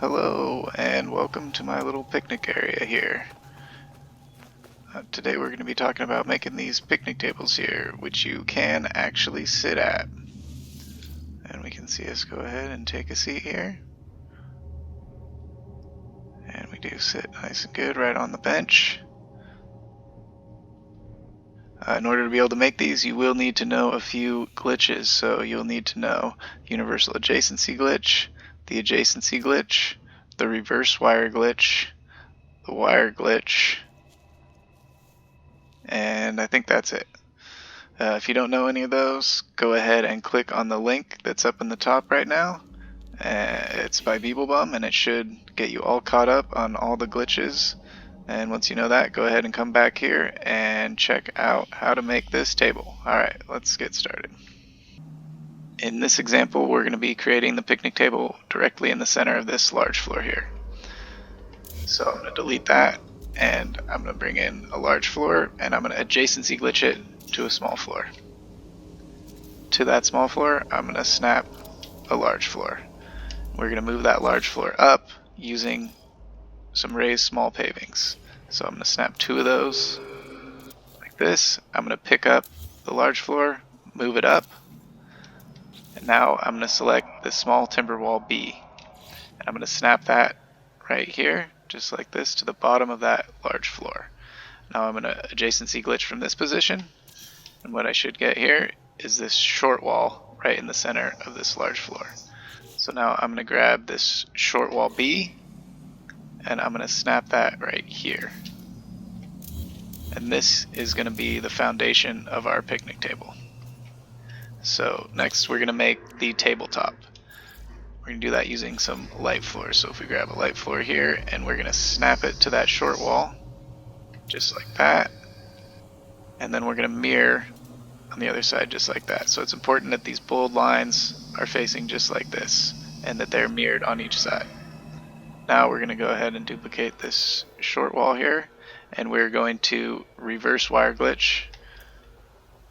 Hello and welcome to my little picnic area here. Today we're going to be talking about making these picnic tables here, which you can actually sit at. And we can see us go ahead and take a seat here. And we do sit nice and good right on the bench. In order to be able to make these, you will need to know a few glitches. So you'll need to know universal adjacency glitch, the adjacency glitch, the reverse wire glitch, the wire glitch, and I think that's it. If you don't know any of those, go ahead and click on the link that's up in the top right now. It's by Beeblebum, and it should get you all caught up on all the glitches. And once you know that, go ahead and come back here and check out how to make this table. Alright, let's get started. In this example, we're going to be creating the picnic table directly in the center of this large floor here. So I'm going to delete that, and I'm going to bring in a large floor, and I'm going to adjacency glitch it to a small floor. To that small floor, I'm going to snap a large floor. We're going to move that large floor up using some raised small pavings. So I'm going to snap 2 of those like this. I'm going to pick up the large floor, move it up, and now I'm going to select the small timber wall B. And I'm going to snap that right here, just like this, to the bottom of that large floor. Now I'm going to adjacency glitch from this position, and what I should get here is this short wall right in the center of this large floor. So now I'm going to grab this short wall B, and I'm going to snap that right here. And this is going to be the foundation of our picnic table. So next we're going to make the tabletop. We're going to do that using some light floors. So if we grab a light floor here, and we're going to snap it to that short wall, just like that. And then we're going to mirror on the other side just like that. So it's important that these bold lines are facing just like this, and that they're mirrored on each side. Now we're going to go ahead and duplicate this short wall here, and we're going to reverse wire glitch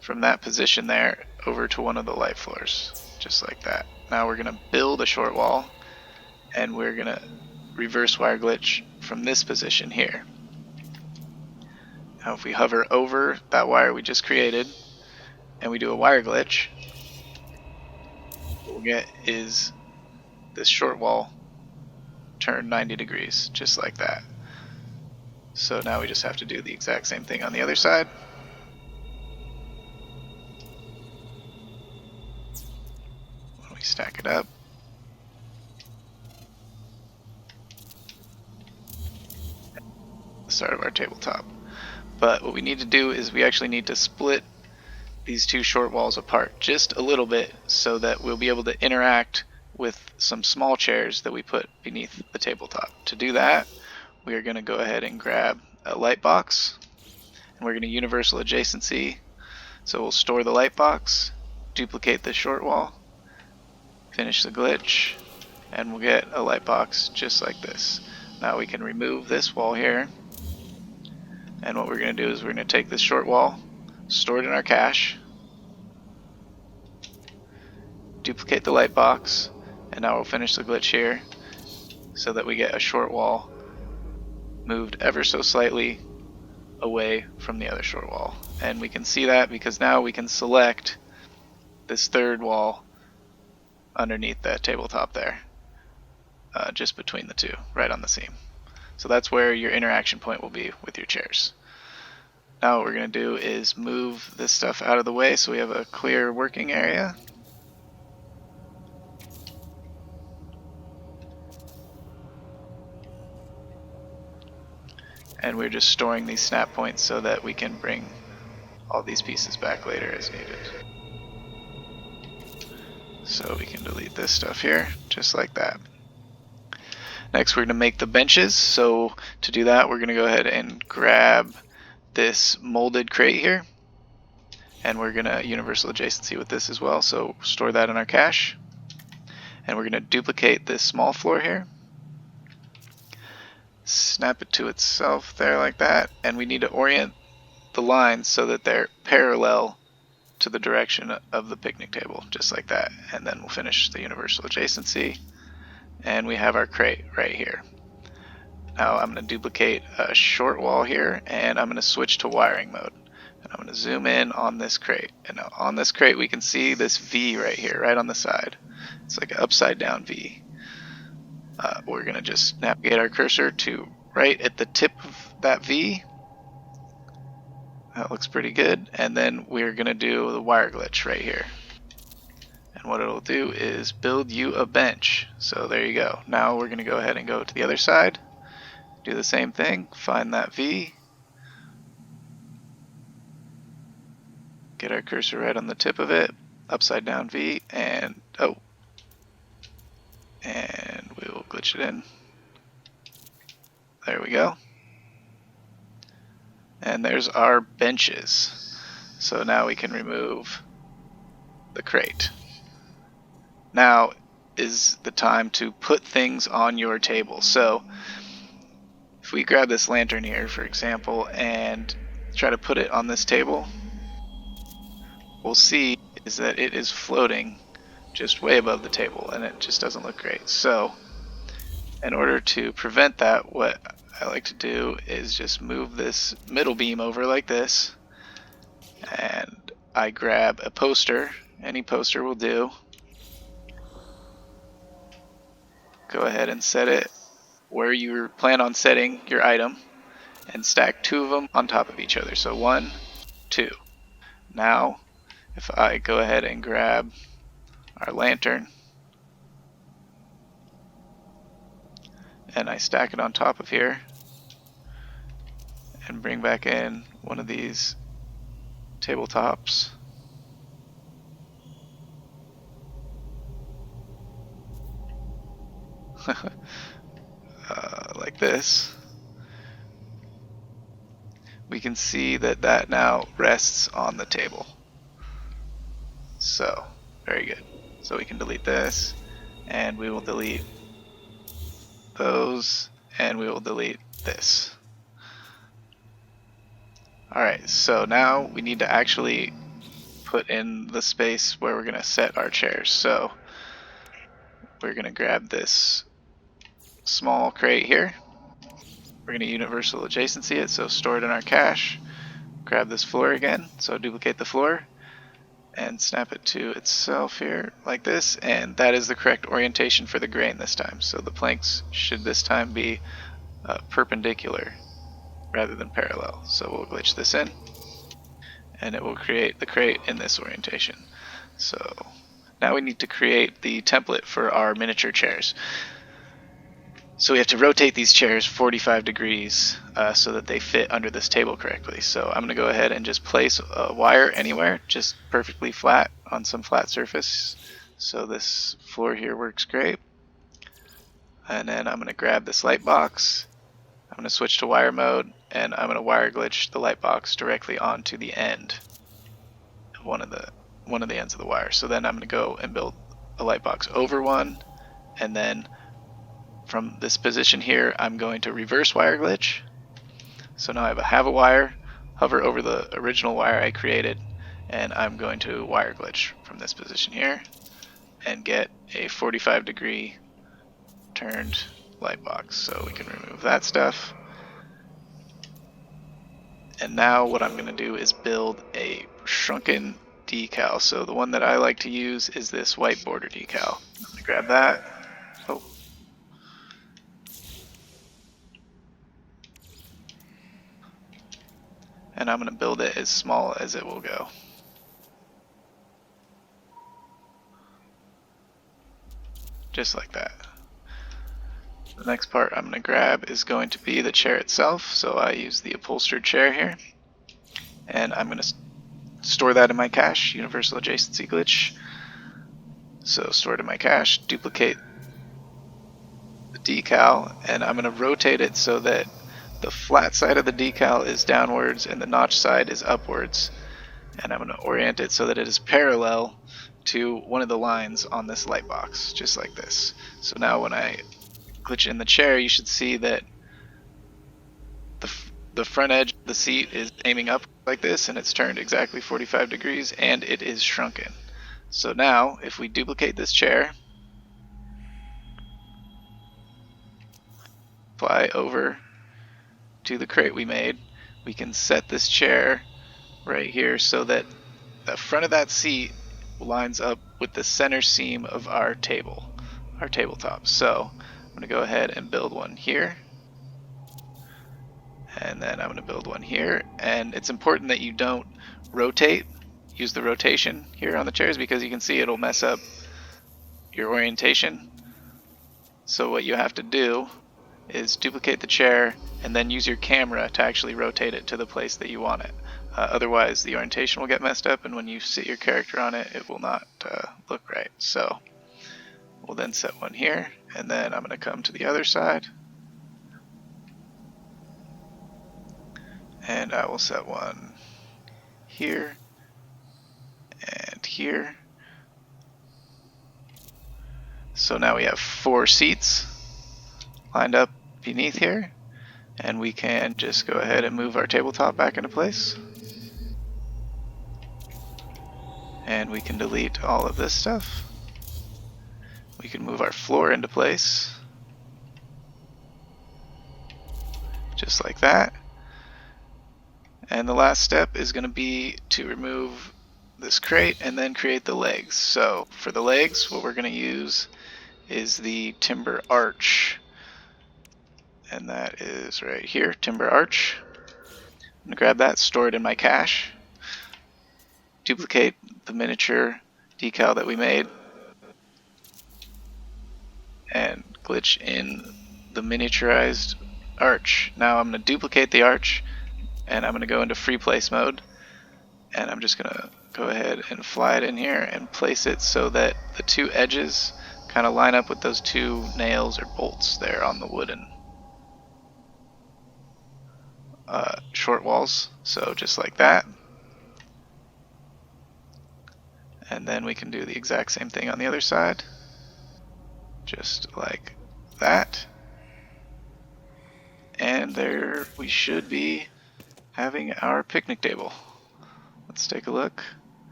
from that position there over to one of the light floors, just like that. Now we're going to build a short wall, and we're going to reverse wire glitch from this position here. Now if we hover over that wire we just created, and we do a wire glitch, what we'll get is this short wall turn 90 degrees, just like that. So now we just have to do the exact same thing on the other side. When we stack it up, the start of our tabletop. But what we need to do is we actually need to split these 2 short walls apart just a little bit, so that we'll be able to interact with some small chairs that we put beneath the tabletop. To do that, we are going to go ahead and grab a light box, and we're going to universal adjacency. So we'll store the light box, duplicate the short wall, finish the glitch, and we'll get a light box just like this. Now we can remove this wall here, and what we're going to do is we're going to take this short wall, store it in our cache, duplicate the light box, and now we'll finish the glitch here so that we get a short wall moved ever so slightly away from the other short wall. And we can see that because now we can select this 3rd wall underneath that tabletop there, just between the 2, right on the seam. So that's where your interaction point will be with your chairs. Now what we're going to do is move this stuff out of the way so we have a clear working area. And we're just storing these snap points so that we can bring all these pieces back later as needed. So we can delete this stuff here, just like that. Next we're going to make the benches. So to do that, we're going to go ahead and grab this molded crate here, and we're going to universal adjacency with this as well. So store that in our cache, and we're going to duplicate this small floor here, snap it to itself there like that, and we need to orient the lines so that they're parallel to the direction of the picnic table, just like that. And then we'll finish the universal adjacency, and we have our crate right here. Now I'm going to duplicate a short wall here, and I'm going to switch to wiring mode. And I'm going to zoom in on this crate. And now on this crate we can see this V right here, right on the side. It's like an upside down V. We're going to just navigate our cursor to right at the tip of that V. That looks pretty good. And then we're going to do the wire glitch right here. And what it'll do is build you a bench. So there you go. Now we're going to go ahead and go to the other side. Do the same thing. Find that V. Get our cursor right on the tip of it. Upside down V. And oh. And we will glitch it in. There we go. And there's our benches. So now we can remove the crate. Now is the time to put things on your table. So if we grab this lantern here, for example, and try to put it on this table, we'll see is that it is floating just way above the table, and it just doesn't look great. So in order to prevent that, what I like to do is just move this middle beam over like this, and I grab a poster. Any poster will do. Go ahead and set it where you plan on setting your item, and stack two of them on top of each other. So 1, 2. Now if I go ahead and grab our lantern and I stack it on top of here and bring back in one of these tabletops, like this, we can see that that now rests on the table. So very good. So we can delete this, and we will delete those, and we will delete this. Alright, so now we need to actually put in the space where we're going to set our chairs. So we're going to grab this small crate here. We're going to universal adjacency it, so store it in our cache. Grab this floor again, so duplicate the floor and snap it to itself here like this, and that is the correct orientation for the grain this time. So the planks should this time be perpendicular rather than parallel. So we'll glitch this in, and it will create the crate in this orientation. So now we need to create the template for our miniature chairs. So we have to rotate these chairs 45 degrees so that they fit under this table correctly. So I'm going to go ahead and just place a wire anywhere, just perfectly flat on some flat surface. So this floor here works great. And then I'm going to grab this light box. I'm going to switch to wire mode, and I'm going to wire glitch the light box directly onto the end of one of the ends of the wire. So then I'm going to go and build a light box over one, and then from this position here, I'm going to reverse wire glitch. So now I have a wire, hover over the original wire I created, and I'm going to wire glitch from this position here and get a 45 degree turned light box. So we can remove that stuff. And now what I'm going to do is build a shrunken decal. So the one that I like to use is this white border decal. I'm going to grab that. Oh. And I'm going to build it as small as it will go. Just like that. The next part I'm going to grab is going to be the chair itself. So I use the upholstered chair here. And I'm going to store that in my cache, universal adjacency glitch. So store it in my cache, duplicate the decal, and I'm going to rotate it so that the flat side of the decal is downwards and the notch side is upwards. And I'm going to orient it so that it is parallel to one of the lines on this light box, just like this. So now when I glitch in the chair, you should see that the front edge of the seat is aiming up like this, and it's turned exactly 45 degrees, and it is shrunken. So now if we duplicate this chair fly over to the crate we made. We can set this chair right here so that the front of that seat lines up with the center seam of our tabletop. So I'm going to go ahead and build one here. And then I'm going to build one here. And it's important that you don't rotate, use the rotation here on the chairs, because you can see it'll mess up your orientation. So what you have to do is duplicate the chair and then use your camera to actually rotate it to the place that you want it. Otherwise the orientation will get messed up, and when you sit your character on it, it will not look right. So we'll then set one here, and then I'm going to come to the other side, and I will set one here and here. So now we have 4 seats lined up beneath here, and we can just go ahead and move our tabletop back into place. And we can delete all of this stuff. We can move our floor into place, just like that. And the last step is going to be to remove this crate and then create the legs. So for the legs, what we're going to use is the timber arch. And that is right here, timber arch. I'm going to grab that, store it in my cache, duplicate the miniature decal that we made, and glitch in the miniaturized arch. Now I'm going to duplicate the arch, and I'm going to go into free place mode, and I'm just going to go ahead and fly it in here and place it so that the 2 edges kind of line up with those 2 nails or bolts there on the wooden short walls. So just like that. And then we can do the exact same thing on the other side, just like that. And there we should be having our picnic table. Let's take a look.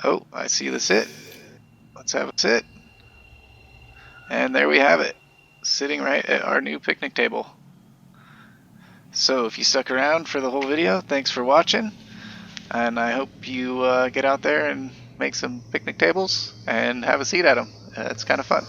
Oh, I see the sit. Let's have a sit. And there we have it, sitting right at our new picnic table. So if you stuck around for the whole video, thanks for watching. And I hope you get out there and make some picnic tables and have a seat at them. It's kind of fun.